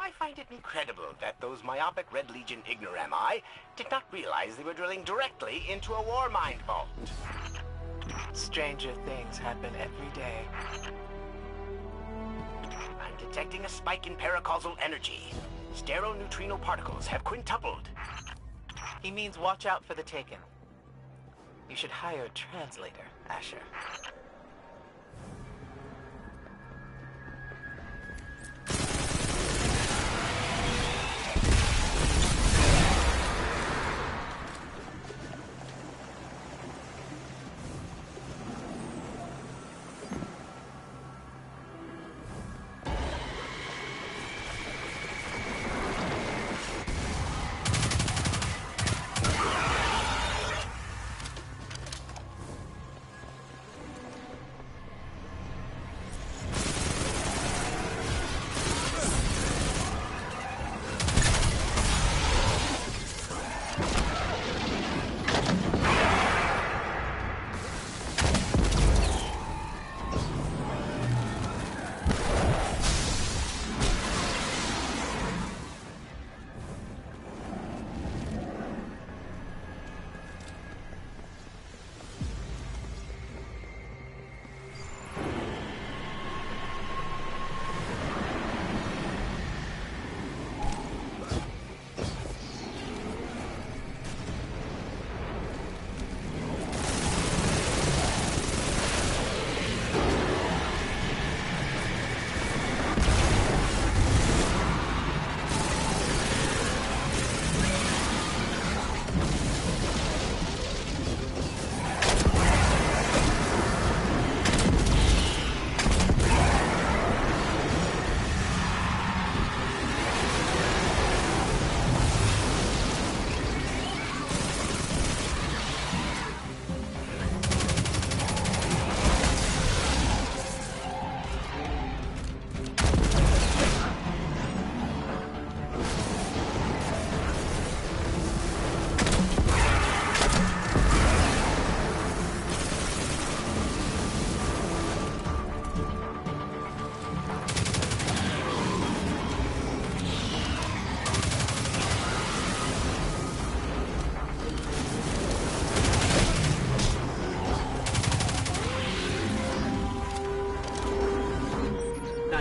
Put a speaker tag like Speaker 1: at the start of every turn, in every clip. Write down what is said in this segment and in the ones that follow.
Speaker 1: I find it incredible that those myopic Red Legion ignoramai did not realize they were drilling directly into a war mind vault.
Speaker 2: Stranger things happen every day.
Speaker 1: I'm detecting a spike in paracausal energy. Stereoneutrino particles have quintupled.
Speaker 2: He means watch out for the Taken. You should hire a translator, Asher.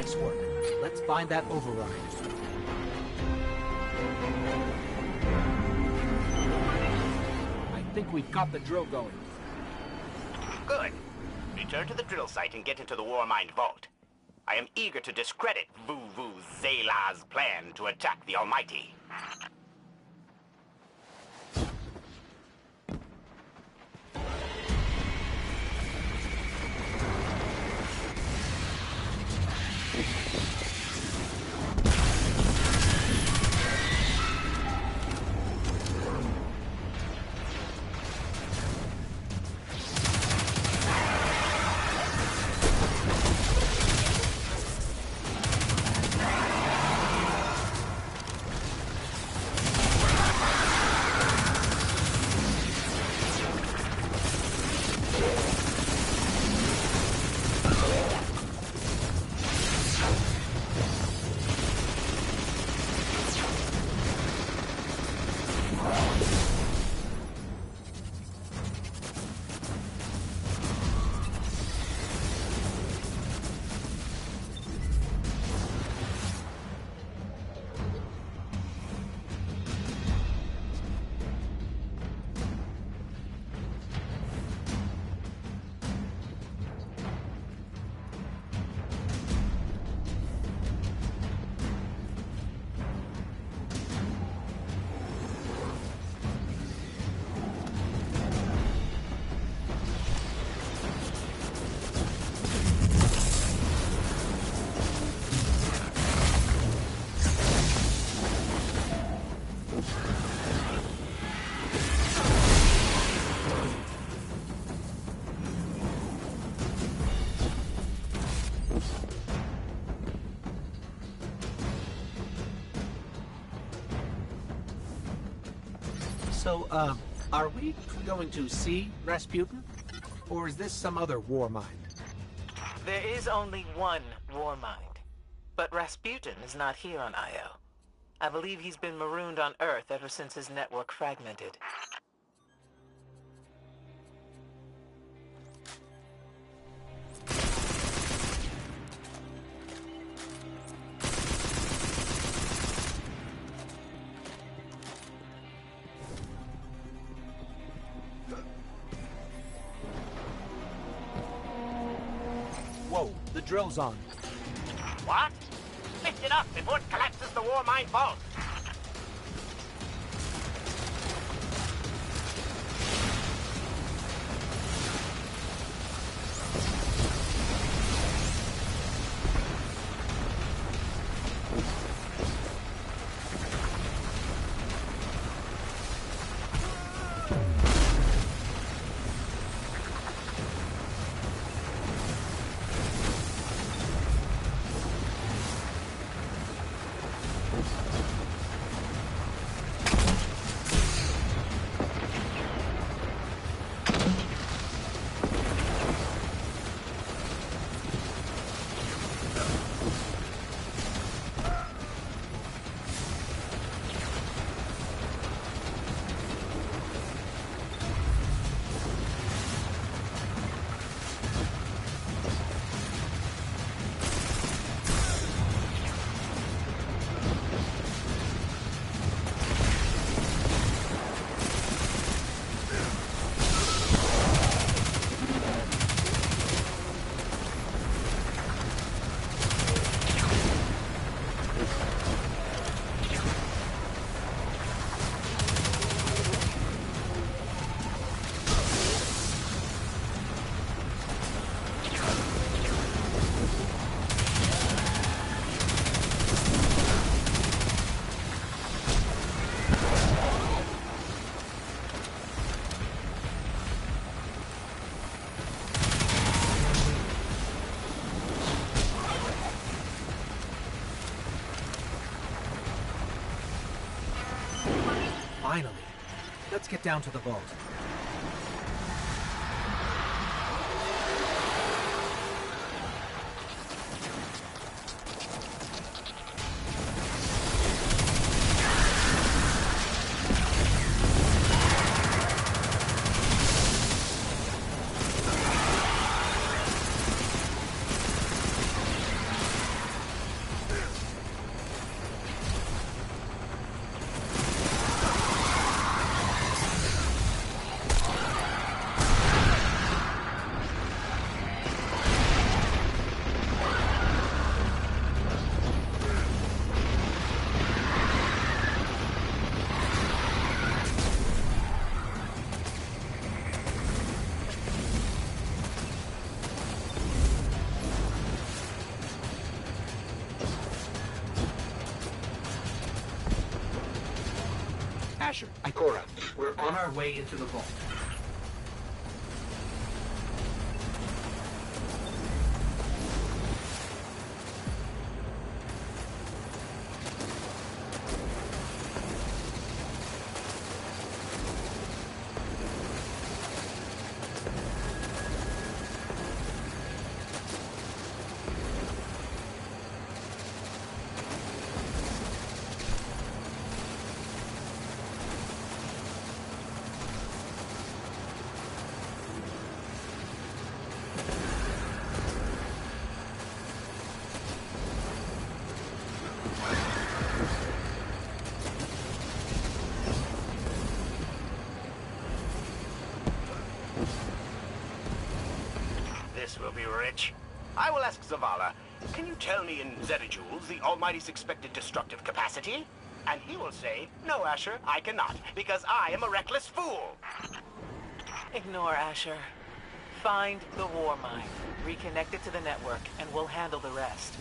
Speaker 3: Nice work. Let's find that override. I think we've got the drill going.
Speaker 1: Good. Return to the drill site and get into the Warmind vault. I am eager to discredit Vuvu Zela's plan to attack the Almighty.
Speaker 3: So, are we going to see Rasputin? Or is this some other war mind?
Speaker 2: There is only one war mind. But Rasputin is not here on Io. I believe he's been marooned on Earth ever since his network fragmented.
Speaker 3: Whoa, the drill's on.
Speaker 1: What? Lift it up before it collapses the Warmind vault.
Speaker 3: Finally. Let's get down to the vault. Asher, Ikora, we're on our way into the vault.
Speaker 1: This will be rich. I will ask Zavala, can you tell me in zetajoules the Almighty's expected destructive capacity? And he will say, no, Asher, I cannot, because I am a reckless fool.
Speaker 2: Ignore Asher. Find the war mine, reconnect it to the network, and we'll handle the rest.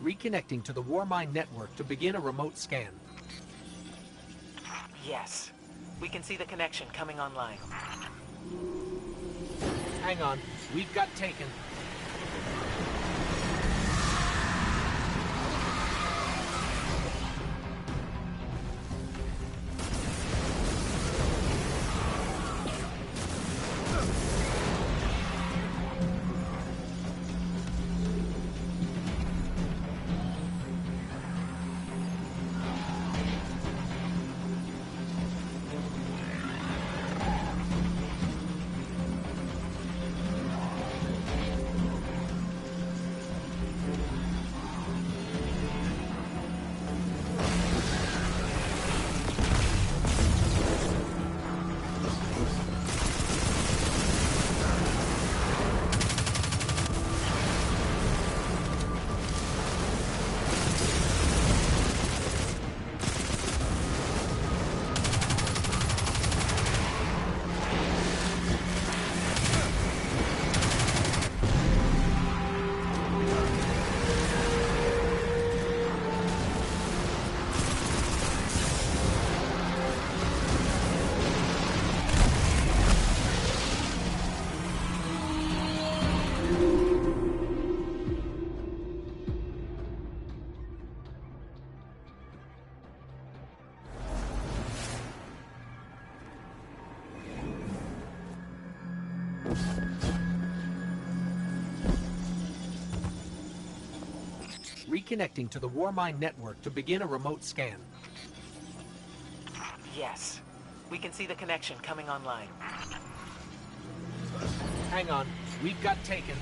Speaker 3: Reconnecting to the Warmind network to begin a remote scan.
Speaker 2: Yes. We can see the connection coming online.
Speaker 3: Hang on. We've got taken. Reconnecting to the Warmind network to begin a remote scan.
Speaker 2: Yes. We can see the connection coming online.
Speaker 3: Hang on. We've got taken.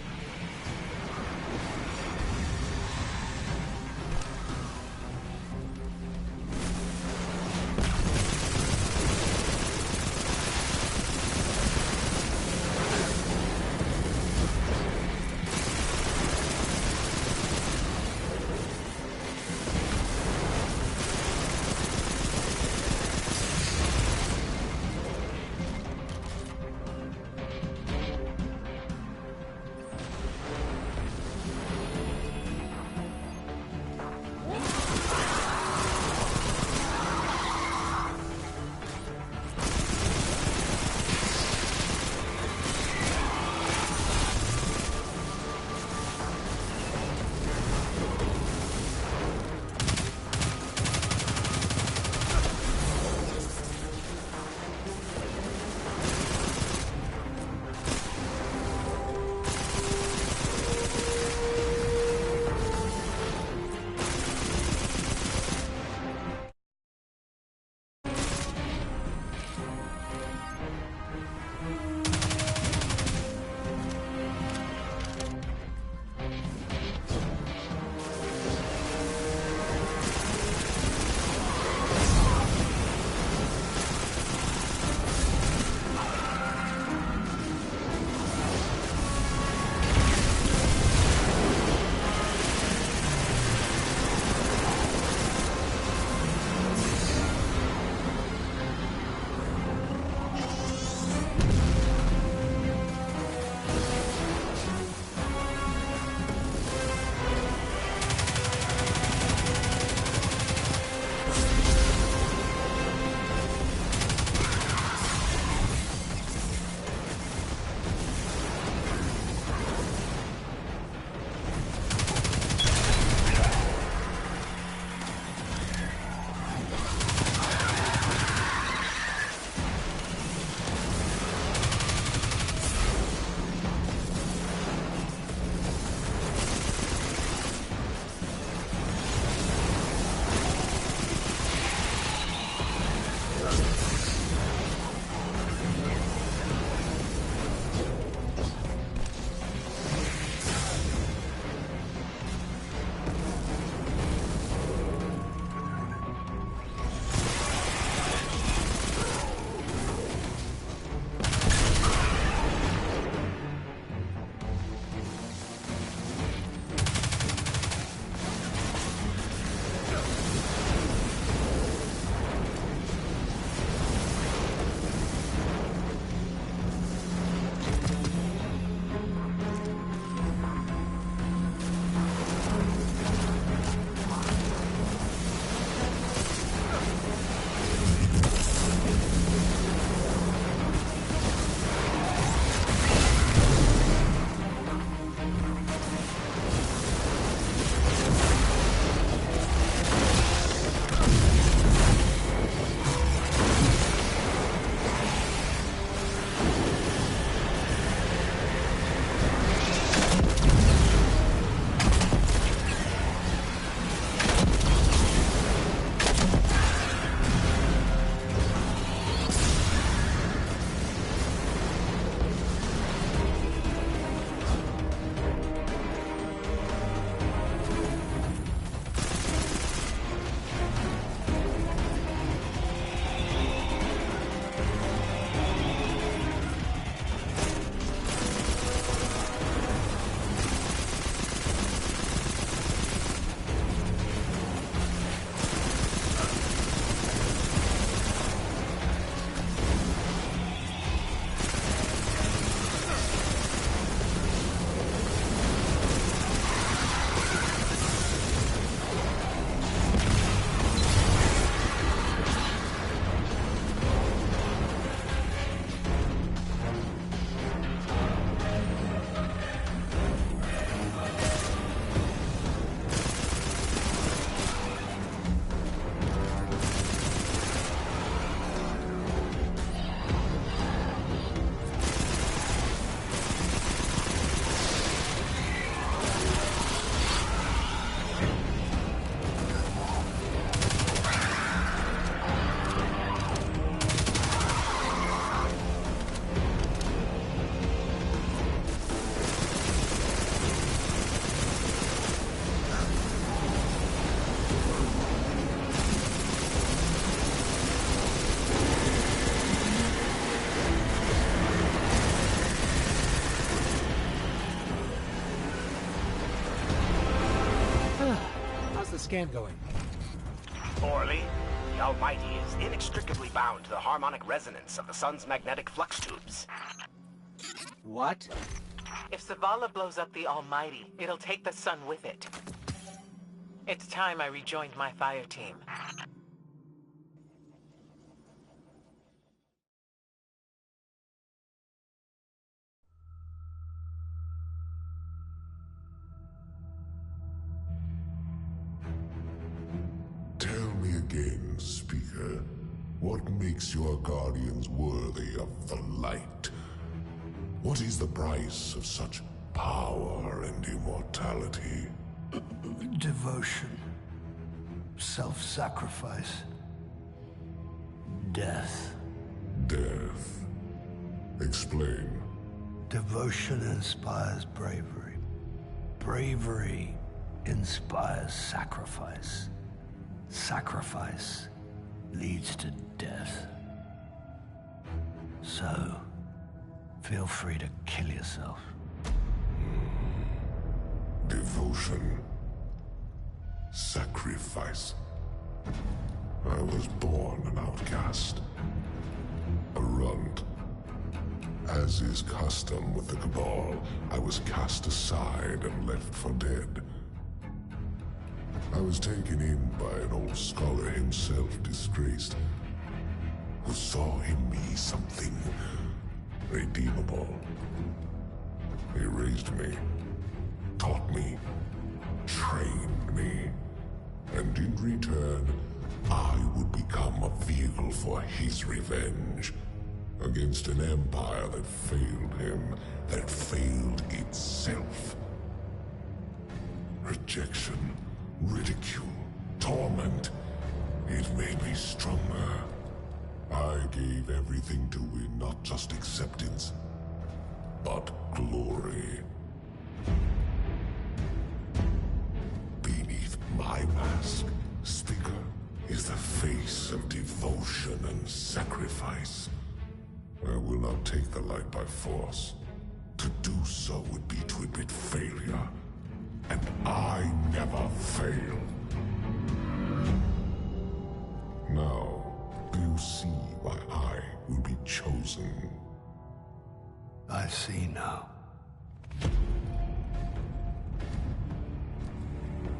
Speaker 3: scan going?
Speaker 1: Poorly. The Almighty is inextricably bound to the harmonic resonance of the sun's magnetic flux tubes.
Speaker 3: What?
Speaker 2: If Zavala blows up the Almighty, it'll take the sun with it. It's time I rejoined my fire team.
Speaker 4: Tell me again, Speaker, what makes your guardians worthy of the light? What is the price of such power and immortality?
Speaker 5: Devotion. Self-sacrifice. Death.
Speaker 4: Death. Explain.
Speaker 5: Devotion inspires bravery. Bravery inspires sacrifice. Sacrifice leads to death. So, feel free to kill yourself.
Speaker 4: Devotion. Sacrifice. I was born an outcast. A runt. As is custom with the Cabal, I was cast aside and left for dead. I was taken in by an old scholar himself, disgraced, who saw in me something redeemable. He raised me, taught me, trained me, and in return, I would become a vehicle for his revenge against an empire that failed him, that failed itself. Rejection, ridicule, torment. It made me stronger. I gave everything to win not just acceptance, but glory. Beneath my mask, Speaker, is the face of devotion and sacrifice. I will not take the light by force. To do so would be to admit failure. And I never fail. Now, do you see why I will be chosen?
Speaker 5: I see now.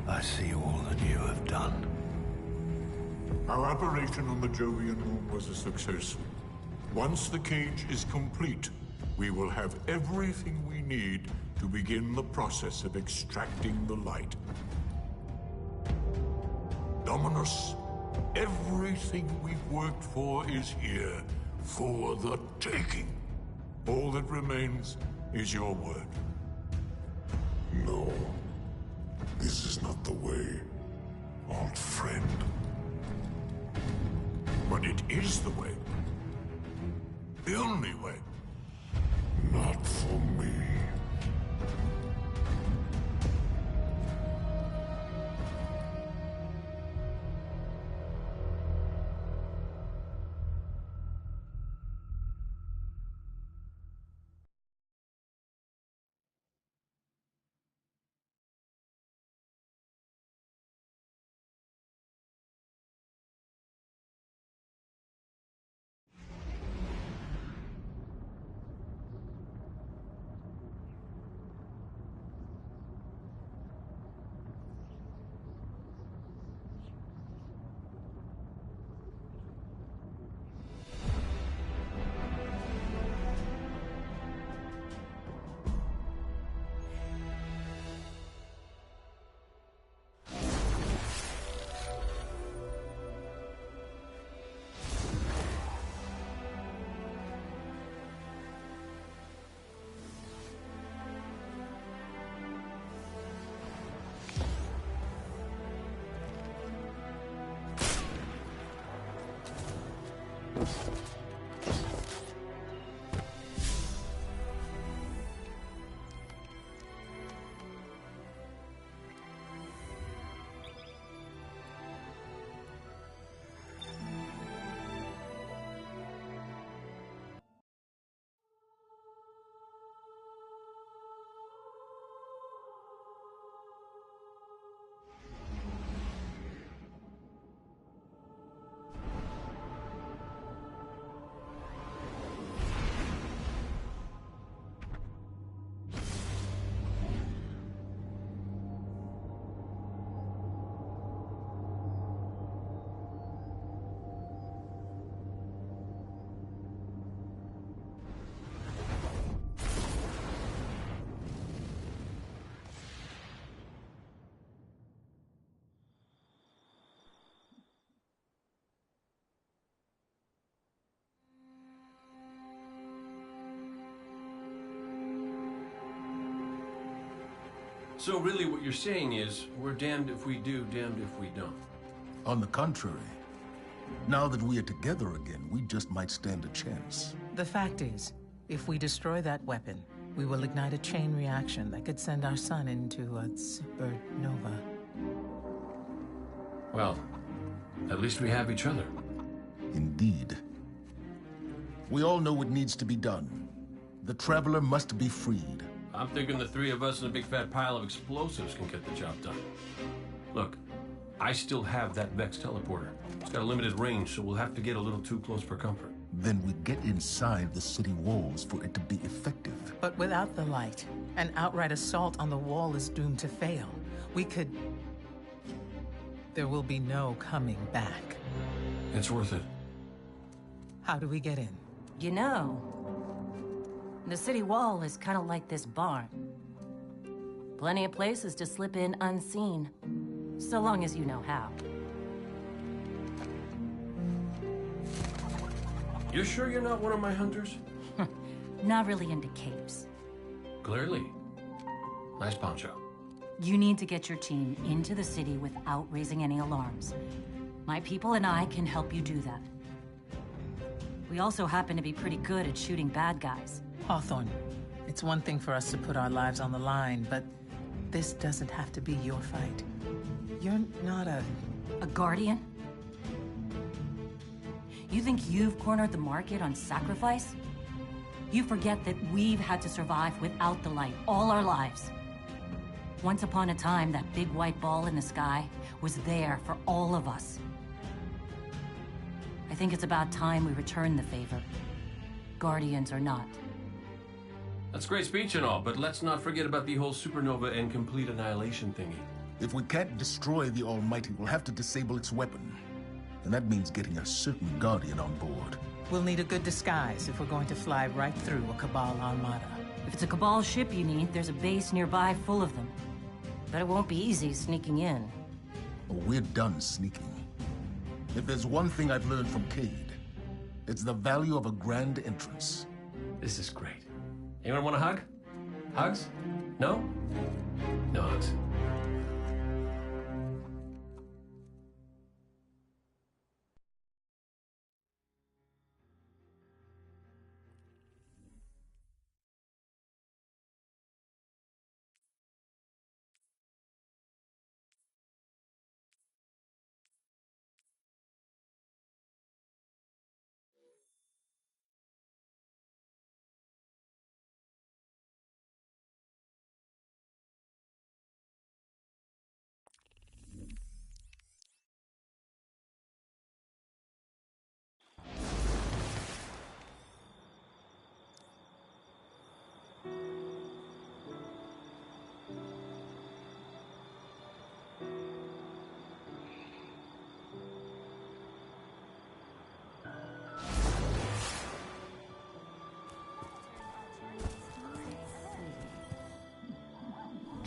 Speaker 5: I see all that you have done.
Speaker 6: Our operation on the Jovian moon was a success. Once the cage is complete, we will have everything we need to begin the process of extracting the light. Dominus, everything we've worked for is here, for the taking. All that remains is your word.
Speaker 4: No. This is not the way, old friend.
Speaker 6: But it is the way. The only way.
Speaker 4: Not for me.
Speaker 7: So really what you're saying is, we're damned if we do, damned if we don't.
Speaker 8: On the contrary, now that we are together again, we just might stand a chance.
Speaker 2: The fact is, if we destroy that weapon, we will ignite a chain reaction that could send our sun into a supernova.
Speaker 7: Well, at least we have each other.
Speaker 8: Indeed. We all know what needs to be done. The Traveler must be freed.
Speaker 7: I'm thinking the three of us in a big fat pile of explosives can get the job done. Look, I still have that Vex teleporter. It's got a limited range, so we'll have to get a little too close for comfort.
Speaker 8: Then we get inside the city walls for it to be effective.
Speaker 2: But without the light, an outright assault on the wall is doomed to fail. We could... There will be no coming back.
Speaker 7: It's worth it.
Speaker 2: How do we get in?
Speaker 9: You know, the city wall is kind of like this barn. Plenty of places to slip in unseen, so long as you know how.
Speaker 7: You sure you're not one of my hunters?
Speaker 9: Not really into capes.
Speaker 7: Clearly. Nice poncho.
Speaker 9: You need to get your team into the city without raising any alarms. My people and I can help you do that. We also happen to be pretty good at shooting bad guys.
Speaker 2: Hawthorne, it's one thing for us to put our lives on the line, but this doesn't have to be your fight. You're not a
Speaker 9: guardian? You think you've cornered the market on sacrifice? You forget that we've had to survive without the light all our lives. Once upon a time, that big white ball in the sky was there for all of us. I think it's about time we return the favor, guardians or not.
Speaker 7: That's great speech and all, but let's not forget about the whole supernova and complete annihilation thingy.
Speaker 8: If we can't destroy the Almighty, we'll have to disable its weapon. And that means getting a certain Guardian on board.
Speaker 2: We'll need a good disguise if we're going to fly right through a Cabal armada.
Speaker 9: If it's a Cabal ship you need, there's a base nearby full of them. But it won't be easy sneaking in.
Speaker 8: Oh, we're done sneaking. If there's one thing I've learned from Cade, it's the value of a grand entrance.
Speaker 7: This is great. Anyone want a hug? Hugs? No? No hugs.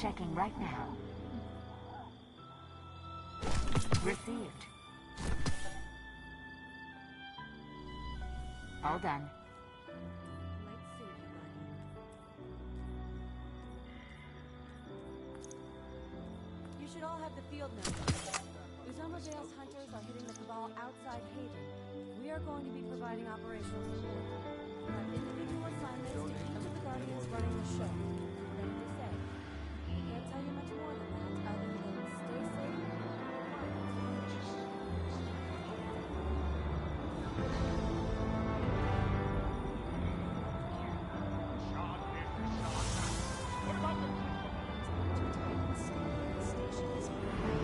Speaker 10: Checking right now. Received. All done.
Speaker 11: You should all have the field notes. Uzumbervale's hunters are hitting the Cabal outside Haven. We are going to be providing operational support. We have individual assignments to each of the Guardians running the show. Ready to say. I can't tell you much more than that, other than stay safe.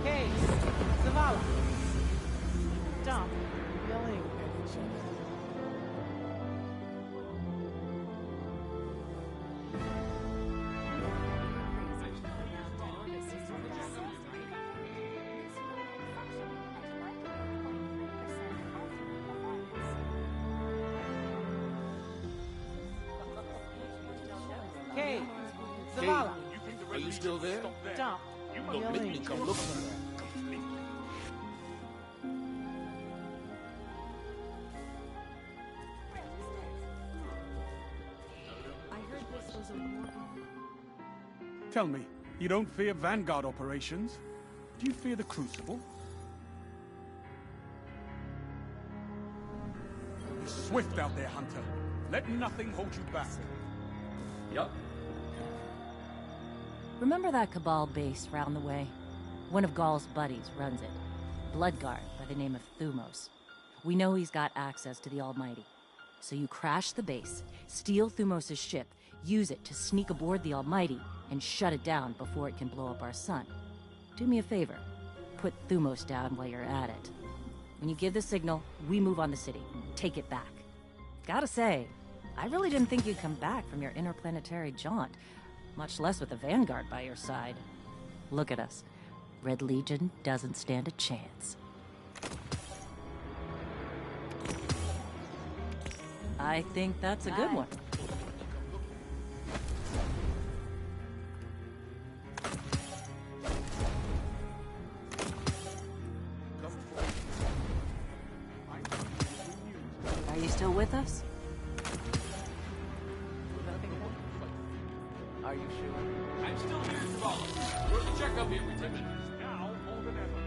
Speaker 2: Case, Zavala. Dump, yelling at each other. Case, Zavala.
Speaker 3: Are you still there?
Speaker 2: Dump,
Speaker 3: Don't make me come look for that.
Speaker 11: I heard this was a war.
Speaker 12: Tell me, You don't fear Vanguard operations? Do you fear the Crucible? Be swift out there, Hunter. Let nothing hold you back.
Speaker 7: Yup.
Speaker 9: Remember that Cabal base round the way? One of Gaul's buddies runs it. Bloodguard by the name of Thumos. We know he's got access to the Almighty. So you crash the base, steal Thumos' ship, use it to sneak aboard the Almighty, and shut it down before it can blow up our sun. Do me a favor. Put Thumos down while you're at it. When you give the signal, we move on the city. Take it back. Gotta say, I really didn't think you'd come back from your interplanetary jaunt, much less with the Vanguard by your side. Look at us. Red Legion doesn't stand a chance. I think that's a good one. Are you still with us?
Speaker 2: Are you sure?
Speaker 7: I'm still here, Zavala. We're to check up every 10 minutes.
Speaker 12: Now more than ever.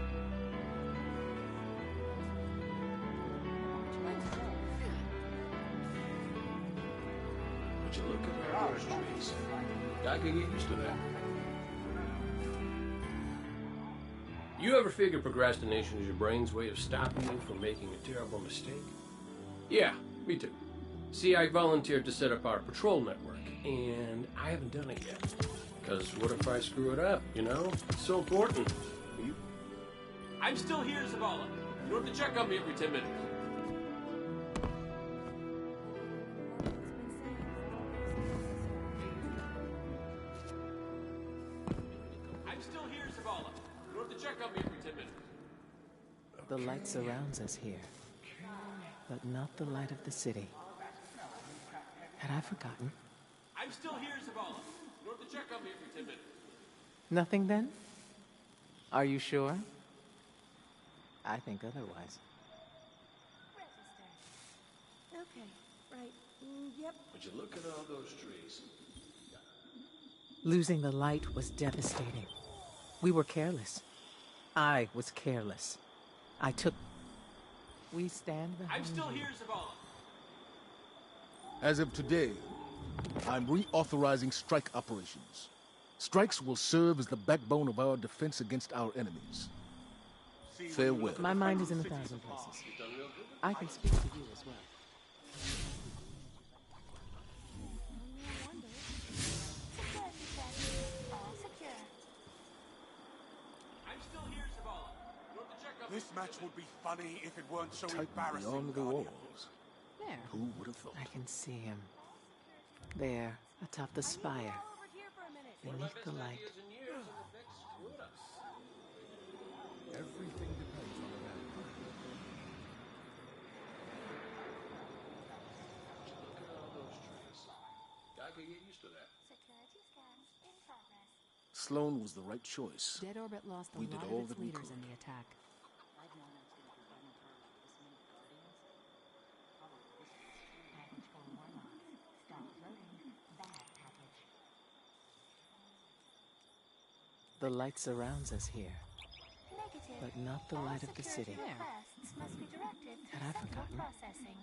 Speaker 7: Would you look at all those trees? I could get used to that. You ever figure procrastination is your brain's way of stopping you from making a terrible mistake? Yeah, me too. See, I volunteered to set up our patrol network, and I haven't done it yet. Because what if I screw it up, you know? It's so important. I'm still here, Zavala. You don't have to check on me every 10 minutes. I'm still here, Zavala. You don't have to check on me every 10 minutes.
Speaker 2: The light surrounds us here, but not the light of the city. Had I forgotten?
Speaker 7: I'm still here, Zavala. You don't have to check on me every 10 minutes.
Speaker 2: Nothing then? Are you sure? I think otherwise.
Speaker 11: Register. Okay, right. Yep.
Speaker 7: Would you look at all those trees?
Speaker 2: Losing the light was devastating. We were careless. I was careless. I took... We stand behind
Speaker 7: I'm still
Speaker 2: you.
Speaker 7: here, Zavala.
Speaker 8: As of today, I'm reauthorizing strike operations. Strikes will serve as the backbone of our defense against our enemies. Farewell.
Speaker 2: My mind is in 1,000 places. I can speak to you as well.
Speaker 7: I'm still here, Zavala. You don't have to check on me.
Speaker 12: This match would be funny if it weren't so
Speaker 8: Tight
Speaker 12: embarrassing.
Speaker 8: beyond the
Speaker 12: Guardian.
Speaker 8: walls.
Speaker 9: There.
Speaker 8: Who would have thought?
Speaker 2: I can see him. There, atop the spire. Beneath the light.
Speaker 8: Everything depends on the man.
Speaker 7: Look at all those trees. I could get used to that.
Speaker 10: Security scans in progress.
Speaker 8: Sloan was the right choice.
Speaker 9: Dead Orbit lost a
Speaker 8: We did
Speaker 9: lot
Speaker 8: all
Speaker 9: of its
Speaker 8: that we
Speaker 9: leaders in
Speaker 8: could.
Speaker 9: the attack.
Speaker 2: The light surrounds us here,
Speaker 10: Negative.
Speaker 2: but not the light of the city.
Speaker 10: Requests must be directed to
Speaker 2: Had I
Speaker 10: central
Speaker 2: forgotten?
Speaker 10: processing.